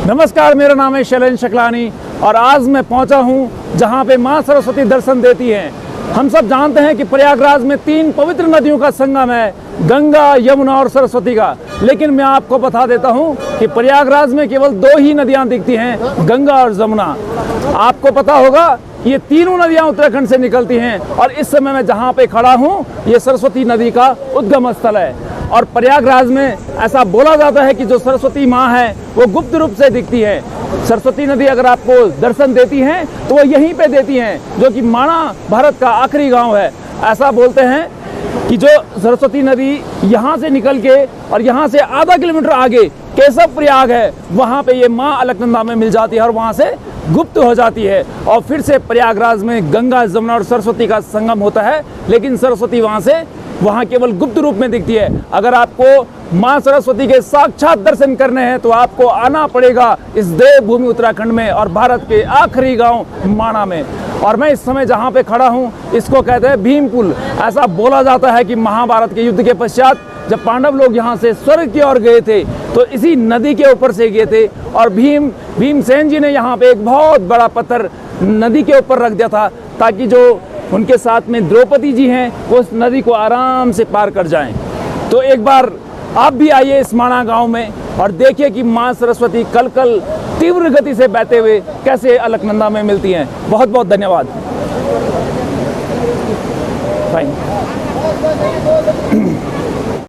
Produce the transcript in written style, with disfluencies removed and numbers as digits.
नमस्कार, मेरा नाम है शैलेंद्र शकलानी और आज मैं पहुंचा हूं जहां पे मां सरस्वती दर्शन देती हैं। हम सब जानते हैं कि प्रयागराज में 3 पवित्र नदियों का संगम है, गंगा, यमुना और सरस्वती का। लेकिन मैं आपको बता देता हूं कि प्रयागराज में केवल 2 ही नदियां दिखती हैं, गंगा और यमुना। आपको पता होगा ये तीनों नदियां उत्तराखंड से निकलती हैं और इस समय मैं जहां पे खड़ा हूं ये सरस्वती नदी का उद्गम स्थल है। और प्रयागराज में ऐसा बोला जाता है कि जो सरस्वती माँ है वो गुप्त रूप से दिखती है। सरस्वती नदी अगर आपको दर्शन देती हैं तो वो यहीं पे देती हैं, जो कि माणा भारत का आखिरी गांव है। ऐसा बोलते हैं कि जो सरस्वती नदी यहाँ से निकल के और यहाँ से आधा किलोमीटर आगे केशव प्रयाग है, वहाँ पे ये माँ अलकनंदा में मिल जाती है और वहाँ से गुप्त हो जाती है। और फिर से प्रयागराज में गंगा, यमुना और सरस्वती का संगम होता है, लेकिन सरस्वती वहाँ केवल गुप्त रूप में दिखती है। अगर आपको माँ सरस्वती के साक्षात दर्शन करने हैं तो आपको आना पड़ेगा इस देवभूमि उत्तराखंड में और भारत के आखिरी गांव माणा में। और मैं इस समय जहाँ पे खड़ा हूँ इसको कहते हैं भीम पुल। ऐसा बोला जाता है कि महाभारत के युद्ध के पश्चात जब पांडव लोग यहाँ से स्वर्ग की ओर गए थे तो इसी नदी के ऊपर से गए थे और भीमसेन जी ने यहाँ पे एक बहुत बड़ा पत्थर नदी के ऊपर रख दिया था ताकि जो उनके साथ में द्रौपदी जी हैं वो उस नदी को आराम से पार कर जाएं। तो एक बार आप भी आइए इस माणा गांव में और देखिए कि माँ सरस्वती कल तीव्र गति से बहते हुए कैसे अलकनंदा में मिलती हैं। बहुत बहुत धन्यवाद।